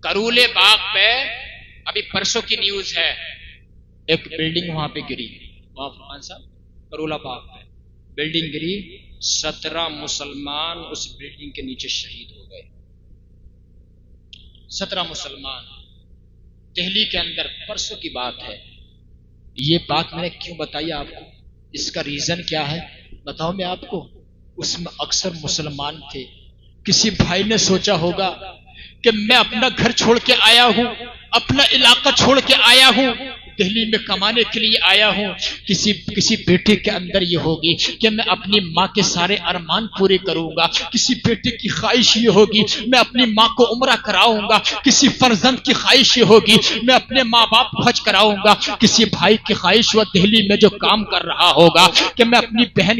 کرولے باغ پہ ابھی پرسوں کی نیوز ہے، ایک بلڈنگ وہاں پہ گری، وہاں فرمان صاحب کرولا باغ پہ بلڈنگ گری، 17 مسلمان اس بلڈنگ کے نیچے شہید ہو گئے۔ 17 مسلمان دہلی کے اندر، پرسوں کی بات ہے۔ یہ بات میں نے کیوں بتائی آپ کو، اس کا ریزن کیا ہے بتاؤں میں آپ کو؟ اس میں اکثر مسلمان تھے۔ کسی بھائی نے سوچا ہوگا کہ میں اپنا گھر چھوڑ کے آیا ہوں، اپنا علاقہ چھوڑ کے آیا ہوں، دہلی میں کمانے کے لیے آیا ہوں۔ کسی بیٹے کے اندر یہ ہوگی کہ میں اپنی ماں کے سارے ارمان پورے کروں گا، کسی بیٹے کی خواہش یہ ہوگی میں اپنی ماں کو عمرہ کراؤں گا، کسی فرزند کی خواہش یہ ہوگی میں اپنے ماں باپ کو حج کراؤں گا، کسی بھائی کی خواہش وہ دہلی میں جو کام کر رہا ہوگا کہ میں اپنی بہن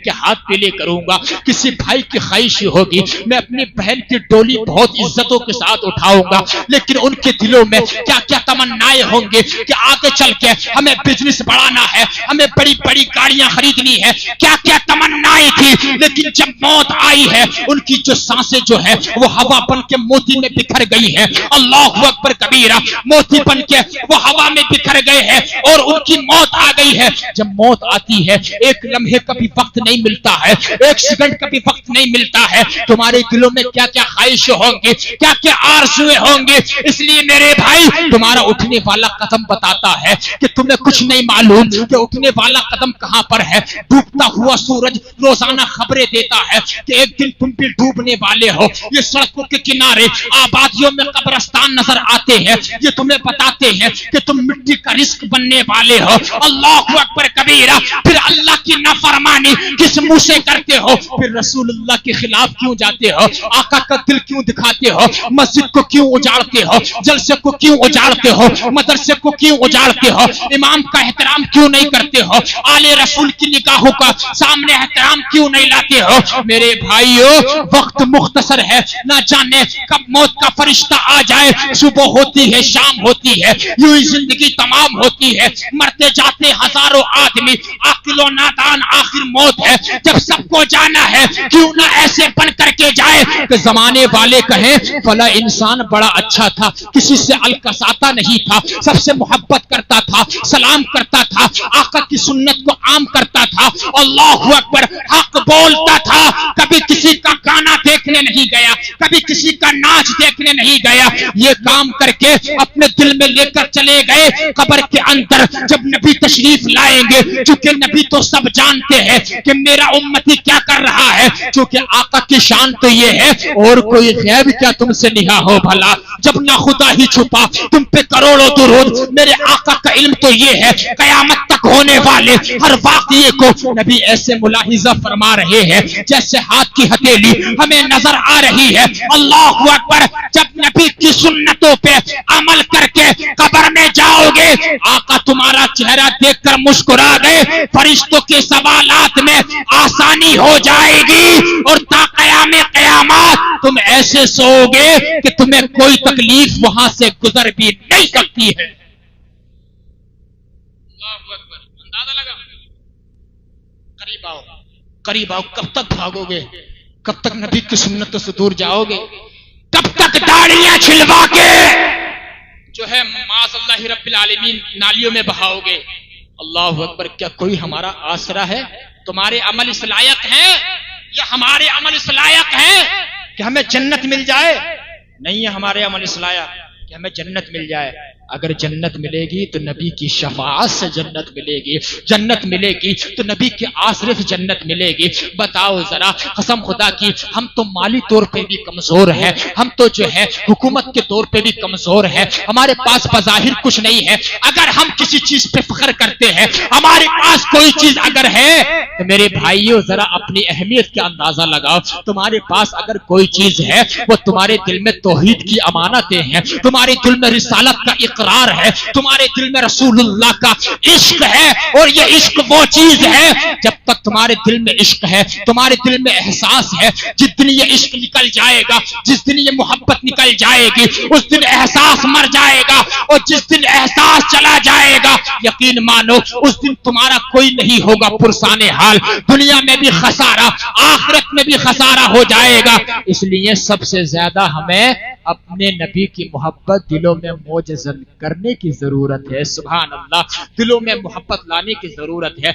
کے ہاتھ پیلے کروں گا، کسی بھائی کی خواہش یہ ہوگی میں اپنی بہن کی ڈولی بہت عزتوں کے ساتھ اٹھاؤں گا۔ لیکن ان کے دلوں میں کیا کیا تمنائیں ہوں گے کہ آگے چل کے ہمیں بزنس بڑھانا ہے، ہمیں بڑی بڑی گاڑیاں خریدنی ہے، کیا کیا تمنائیں تھی۔ لیکن جب موت آئی ہے ان کی جو سانسیں جو ہے وہ ہوا بن کے موتی میں بکھر گئی ہے۔ اللہ اکبر کبیرہ، موتی بن کے وہ ہوا میں بکھر گئے ہیں اور ان کی موت آ گئی ہے۔ جب موت آتی ہے ایک لمحے کا بھی وقت نہیں ملتا ہے، ایک سیکنڈ کا بھی وقت نہیں ملتا ہے۔ تمہارے دلوں میں کیا کیا خواہشیں ہوں گی، کیا کیا آرزویں ہوں گی۔ اس لیے میرے بھائی تمہارا اٹھنے والا قدم بتاتا ہے کہ تمہیں کچھ نہیں معلوم کہ اٹھنے والا قدم کہاں پر ہے۔ ڈوبتا ہوا سورج روزانہ خبریں دیتا ہے کہ ایک دن تم بھی ڈوبنے والے ہو۔ یہ سڑکوں کے کنارے آبادیوں میں قبرستان نظر آتے ہیں، یہ تمہیں بتاتے ہیں کہ تم مٹی کا رزق بننے والے ہو۔ اللہ اکبر کبیرہ، پھر اللہ کی نافرمانی کس منہ سے کرتے ہو، پھر رسول اللہ کے خلاف کیوں جاتے ہو، آقا کا دل کیوں دکھاتے ہو، مسجد کو کیوں اجاڑتے ہو، جلسے کو کیوں اجاڑتے ہو، مدرسے کو کیوں اجاڑتے ہو، امام کا احترام کیوں نہیں کرتے ہو، آل رسول کی نگاہوں کا سامنے احترام کیوں نہیں لاتے ہو۔ میرے بھائیو وقت مختصر ہے، نہ جانے کب موت کا فرشتہ آ جائے، صبح ہوتی ہے شام ہوتی ہے، یوں ہی زندگی تمام ہوتی ہے، مرتے جاتے ہزاروں آدمی، عاقل و نادان آخر موت ہے۔ جب سب کو جانا ہے کیوں نہ ایسے بن کر کے جائے کہ زمانے والے کہیں فلاں انسان بڑا اچھا تھا، کسی سے الکساتا نہیں تھا، سب سے محبت کرتا تھا، سلام کرتا تھا، آقا کی سنت کو عام کرتا تھا، اللہ اکبر، حق بولتا تھا، کبھی کسی کا گانا دیکھنے نہیں گیا، کبھی کسی کا ناچ دیکھنے نہیں گیا۔ یہ کام کر کے اپنے دل میں لے کر چلے گئے قبر کے اندر۔ جب نبی تشریف لائیں گے، چونکہ نبی تو سب جانتے ہیں کہ میرا امتی کیا کر رہا ہے، چونکہ آقا کی شان تو یہ ہے اور کوئی غیب کیا تم سے نہا ہو بھلا، جب نہ خدا ہی چھپا تم پہ کروڑوں درود۔ میرے آقا کا علم تو یہ ہے قیامت تک ہونے والے ہر واقعے کو نبی ایسے ملاحظہ فرما رہے ہیں جیسے ہاتھ کی ہتھیلی ہمیں نظر آ رہی ہے۔ اللہ اکبر، جب نبی کی سنتوں پہ عمل کر کے قبر میں جاؤ گے، آقا تمہارا چہرہ دیکھ کر مسکرا گئے، فرشتوں کے سوالات میں آسانی ہو جائے گی اور تا قیام قیامات تم ایسے سو گے کہ تمہیں کوئی تکلیف وہاں سے گزر بھی نہیں سکتی ہے۔ اللہ اکبر، اندازہ لگا؟ قریب آؤ، کب تک بھاگو گے، کب تک نبی کی سنتوں سے دور جاؤ گے، کب تک داڑیاں چھلوا کے جو ہے معاذ اللہ رب العالمین نالیوں میں بہاؤ گے۔ اللہ اکبر، کیا کوئی ہمارا آسرا ہے؟ تمہارے عمل اس لائق ہیں یا ہمارے عمل اس لائق ہیں کہ ہمیں جنت مل جائے؟ نہیں ہے ہمارے عمل اس لائق کہ ہمیں جنت مل جائے۔ اگر جنت ملے گی تو نبی کی شفاعت سے جنت ملے گی، جنت ملے گی تو نبی کے آسرے سے جنت ملے گی۔ بتاؤ ذرا، قسم خدا کی ہم تو مالی طور پہ بھی کمزور ہیں، ہم تو جو ہے حکومت کے طور پہ بھی کمزور ہیں، ہمارے پاس بظاہر کچھ نہیں ہے۔ اگر ہم کسی چیز پہ فخر کرتے ہیں، ہمارے پاس کوئی چیز اگر ہے تو میرے بھائیوں ذرا اپنی اہمیت کا اندازہ لگاؤ۔ تمہارے پاس اگر کوئی چیز ہے وہ تمہارے دل میں توحید کی امانتیں ہیں، تمہارے دل میں رسالت کا اقرار ہے، تمہارے دل میں رسول اللہ کا عشق ہے، اور یہ عشق وہ چیز ہے جب تک تمہارے دل میں عشق ہے، تمہارے دل میں احساس ہے، جس دن یہ عشق نکل جائے گا، جس دن یہ محبت نکل جائے گی، اس دن احساس مر جائے گا، اور جس دن احساس چلا جائے گا یقین مانو اس دن تمہارا کوئی نہیں ہوگا پرسان حال، دنیا میں بھی خسارہ، آخرت میں بھی خسارہ ہو جائے گا۔ اس لیے سب سے زیادہ ہمیں اپنے نبی کی محبت دلوں میں موجزن کرنے کی ضرورت ہے. سبحان اللہ، دلوں میں محبت لانے کی ضرورت ہے.